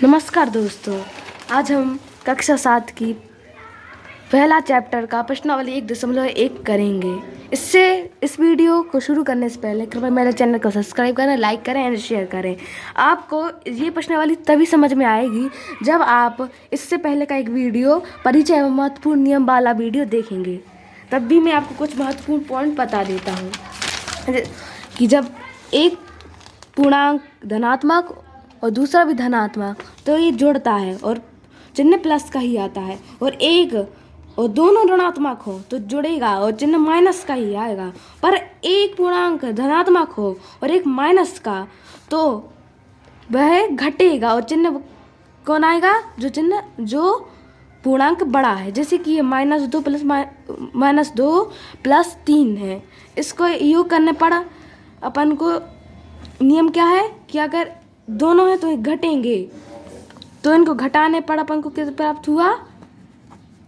नमस्कार दोस्तों, आज हम कक्षा 7 की पहला चैप्टर का प्रश्नावली 1.1 करेंगे। इस वीडियो को शुरू करने से पहले कृपया मेरे चैनल को सब्सक्राइब करें, लाइक करें एंड शेयर करें। आपको ये प्रश्नावली तभी समझ में आएगी जब आप इससे पहले का एक वीडियो परिचय एवं महत्वपूर्ण नियम वाला वीडियो देखेंगे। तब भी मैं आपको कुछ महत्वपूर्ण पॉइंट बता देता हूँ कि जब एक पूर्णांक धनात्मक और दूसरा भी धनात्मक तो ये जुड़ता है और चिन्ह प्लस का ही आता है, और एक और दोनों ऋणात्मक हो तो जुड़ेगा और चिन्ह माइनस का ही आएगा। पर एक पूर्णांक धनात्मक हो और एक माइनस का तो वह घटेगा और चिन्ह कौन आएगा? जो पूर्णांक बड़ा है। जैसे कि ये -2 प्लस 3 है। इसको योग करने पर अपन को नियम क्या है कि अगर दोनों हैं तो ये घटेंगे, तो इनको घटाने पर अपन को किस प्राप्त हुआ?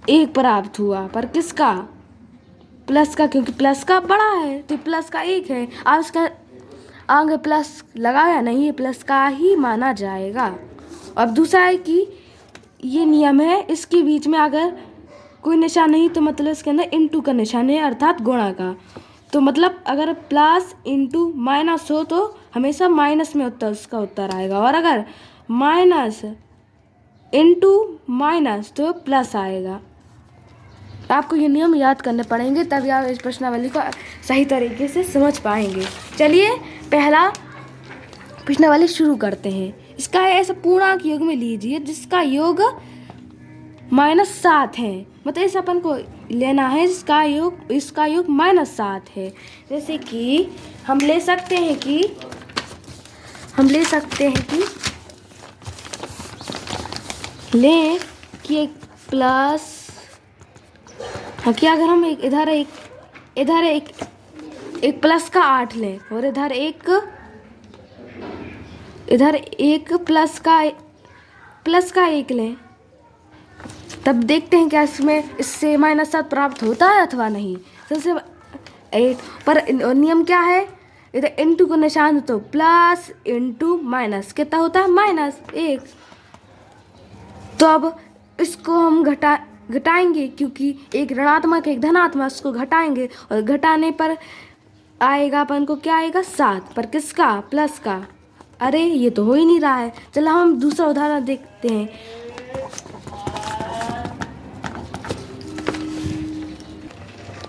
1 प्राप्त हुआ। पर किसका? प्लस का, क्योंकि प्लस का बड़ा है तो प्लस का 1 है। आप इसका आगे प्लस लगाया नहीं, ये प्लस का ही माना जाएगा। अब दूसरा है कि ये नियम है, इसके बीच में अगर कोई निशान नहीं तो मतलब इसके अंदर इंटू का निशान है, अर्थात गुणा का। तो मतलब अगर प्लस इंटू माइनस हो तो हमेशा माइनस में उसका उत्तर आएगा, और अगर माइनस इंटू माइनस तो प्लस आएगा। आपको ये नियम याद करने पड़ेंगे, तभी आप इस प्रश्नावली को सही तरीके से समझ पाएंगे। चलिए पहला प्रश्नावली शुरू करते हैं। इसका है ऐसा पूर्णांक योग में लीजिए जिसका योग -7 है। मतलब इस अपन को लेना है इसका योग -7 है। जैसे कि हम ले सकते हैं कि एक प्लस, हाँ, कि अगर हम इधर एक प्लस का 8 लें और इधर एक प्लस का 1 लें, तब देखते हैं क्या इससे -7 प्राप्त होता है अथवा नहीं। सबसे 8 पर नियम क्या है? इधर इंटू को निशान तो प्लस इंटू माइनस कितना होता है? -1। तो अब इसको हम घटाएंगे, क्योंकि एक ऋणात्मक एक धनात्मक, इसको घटाएंगे और घटाने पर आएगा अपन को क्या आएगा? 7। पर किसका? प्लस का। अरे ये तो हो ही नहीं रहा है। चलो हम दूसरा उदाहरण देखते हैं।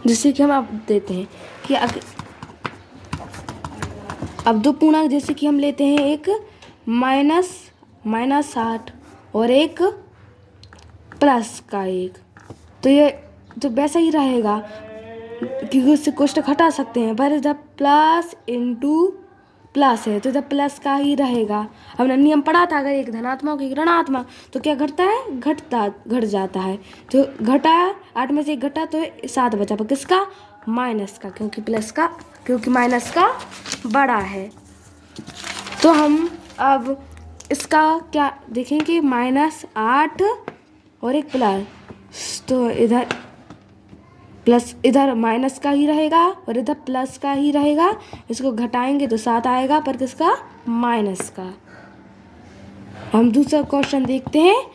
जैसे कि हम आप देते हैं कि अब दो पूर्णांक, जैसे कि हम लेते हैं एक -8 और एक प्लस का 1, तो ये तो वैसा ही रहेगा क्योंकि उससे कोष्ठक हटा सकते हैं। पर इधर प्लस इंटू प्लस है तो इधर प्लस का ही रहेगा। हमने नियम पढ़ा था, अगर एक धनात्मक एक ऋणात्मक तो क्या घटता है? घट जाता है। तो घटाया, 8 में से 1 घटा तो 7 बचा। पर किसका? माइनस का, क्योंकि माइनस का बड़ा है। तो हम अब इसका क्या देखेंगे? -8 और एक प्लस, तो इधर माइनस का ही रहेगा और इधर प्लस का ही रहेगा। इसको घटाएंगे तो 7 आएगा, पर किसका? माइनस का। हम दूसरा क्वेश्चन देखते हैं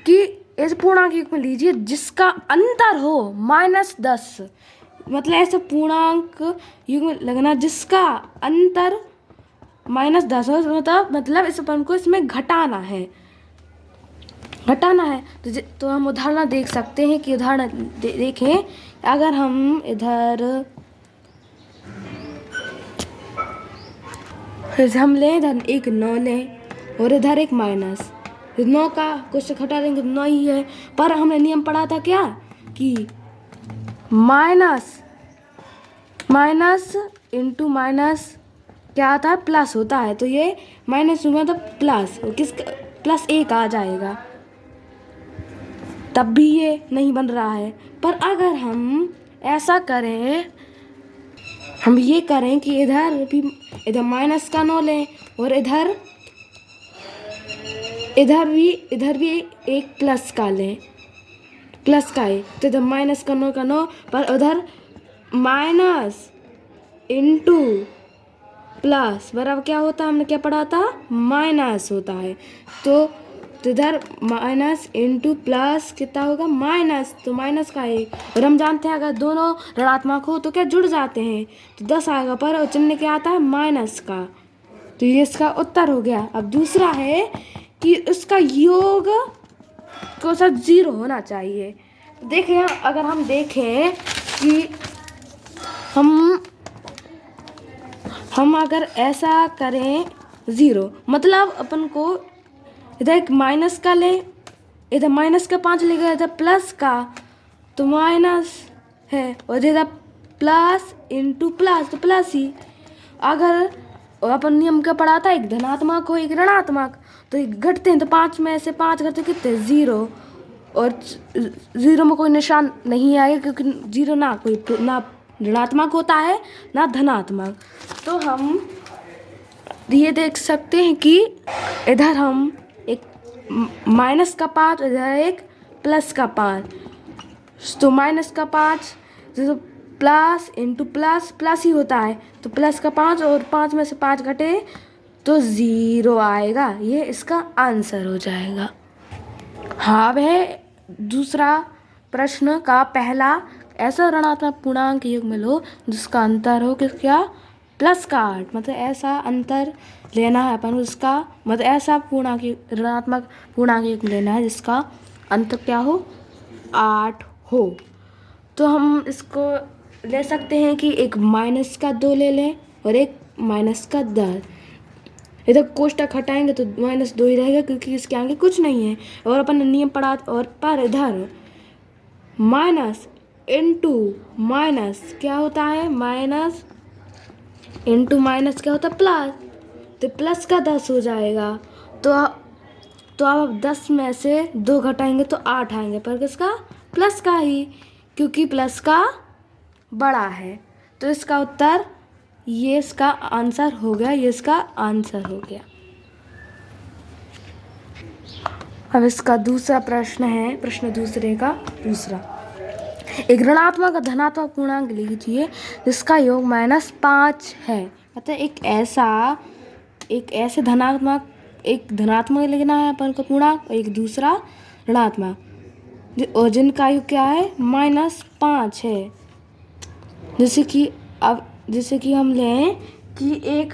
कि इस पूर्णांक योग में लीजिए जिसका अंतर हो -10। मतलब ऐसे पूर्णांक योग में लगना जिसका अंतर -10 हो, मतलब इस अपन को इसमें घटाना है। तो हम उदाहरण देख सकते हैं कि उदाहरण देखें। अगर हम इधर एक 9 लें और इधर एक माइनस, 9 का कुछ घटा देंगे तो 9 ही है। पर हमने नियम पढ़ा था क्या कि माइनस इंटू माइनस क्या आता है? प्लस होता है। तो ये माइनस हुआ तो प्लस, प्लस 1 आ जाएगा, तब भी ये नहीं बन रहा है। पर अगर हम ऐसा करें, हम ये करें कि इधर माइनस का 9 लें और इधर भी एक प्लस का लें, प्लस का है तो इधर माइनस का 9 पर उधर माइनस इंटू प्लस बराबर क्या होता है, हमने क्या पढ़ा था, माइनस होता है। तो इधर माइनस इंटू प्लस कितना होगा, माइनस, तो माइनस का 1। और हम जानते हैं अगर दोनों ऋणात्मक हो तो क्या जुड़ जाते हैं, तो 10 आएगा पर, और चिन्ह क्या आता है, माइनस का। तो ये इसका उत्तर हो गया। अब दूसरा है कि उसका योग को साथ 0 होना चाहिए। देखिए अगर हम देखें कि हम अगर ऐसा करें 0, मतलब अपन को इधर एक माइनस का ले, इधर माइनस का 5 ले गया, इधर प्लस का, तो माइनस है, और इधर प्लस इंटू प्लस तो प्लस ही। अगर अपन नियम क्या पढ़ा था, एक धनात्मक हो एक ऋणात्मक, तो एक घटते हैं, तो 5 में से 5 घटते कितने, 0, और 0 में कोई निशान नहीं आएगा क्योंकि 0 ना कोई ना ऋणात्मक होता है ना धनात्मक। तो हम ये देख सकते हैं कि इधर हम एक माइनस का 5, इधर एक प्लस का 5, तो माइनस का 5 तो प्लस इंटू प्लस प्लस ही होता है, तो प्लस का 5 और 5 में से 5 घटे तो 0 आएगा। ये इसका आंसर हो जाएगा। हाँ, वह दूसरा प्रश्न का पहला ऐसा ऋणात्मक पूर्णांक युग्म लो जिसका अंतर हो क्या, प्लस का 8, मतलब ऐसा अंतर लेना है अपन उसका, मतलब ऐसा पूर्णांक ऋणात्मक पूर्णांक युग्म लेना है जिसका अंतर क्या हो, 8 हो। तो हम इसको ले सकते हैं कि एक माइनस का 2 ले लें और एक माइनस का 10। इधर कोष्टक हटाएंगे तो -2 ही रहेगा क्योंकि इसके आगे कुछ नहीं है। और अपन ने नियम पढ़ा, और पर इधर माइनस इंटू माइनस क्या होता है, माइनस इंटू माइनस क्या होता है, प्लस, तो प्लस का 10 हो जाएगा। तो अब 10 में से 2 घटाएंगे तो 8 आएंगे, पर किसका, प्लस का ही, क्योंकि प्लस का बड़ा है। तो इसका उत्तर, ये इसका आंसर हो गया, ये इसका आंसर हो गया। अब इसका दूसरा प्रश्न है, प्रश्न दूसरे का दूसरा, एक ऋणात्मक और धनात्मक पूर्णांक लीजिए जिसका योग -5 है। मतलब एक ऐसे धनात्मक, एक धनात्मक लिखना है अपन को पूर्णांक, और एक दूसरा ऋणात्मक, और जिनका योग क्या है, -5 है। जैसे कि हम लें कि एक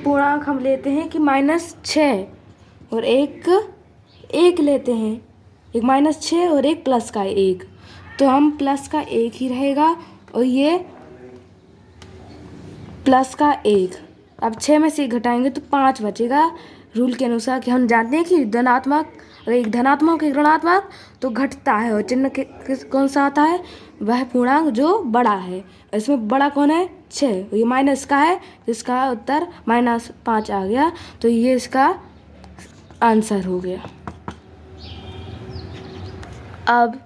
पूर्णांक हम लेते हैं कि -6, और एक लेते हैं, एक -6 और एक प्लस का 1, तो हम प्लस का 1 ही रहेगा, और ये प्लस का 1। अब 6 में से 1 घटाएंगे तो 5 बचेगा। रूल के अनुसार कि हम जानते हैं कि धनात्मक, एक धनात्मक एक ऋणात्मक तो घटता है, और चिन्ह कौन सा आता है, वह पूर्णांक जो बड़ा है। इसमें बड़ा कौन है, 6, ये माइनस का है, जिसका उत्तर -5 आ गया। तो ये इसका आंसर हो गया। अब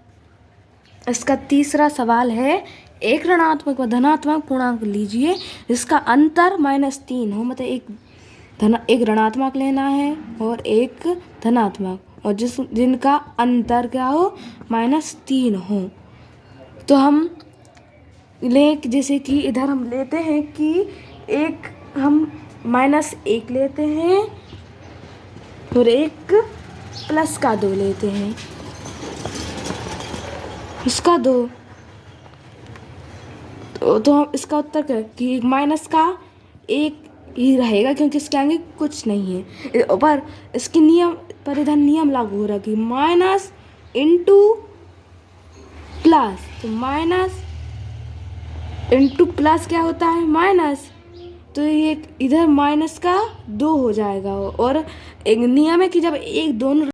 इसका तीसरा सवाल है, एक ऋणात्मक व धनात्मक पूर्णांक लीजिए जिसका अंतर -3 हो, मतलब एक ऋणात्मक लेना है और एक धनात्मक, और जिनका अंतर क्या हो, -3 हो। तो हम लें, जैसे कि इधर हम लेते हैं कि हम -1 लेते हैं और एक प्लस का 2 लेते हैं, इसका 2, तो हम इसका उत्तर क्या कि माइनस का 1 ही रहेगा क्योंकि इसके आगे कुछ नहीं है। पर इसके नियम पर इधर नियम लागू हो रहा है कि माइनस इंटू प्लस, तो माइनस इंटू प्लस क्या होता है, माइनस, तो ये इधर -2 हो जाएगा। और एक नियम है कि जब एक दोनों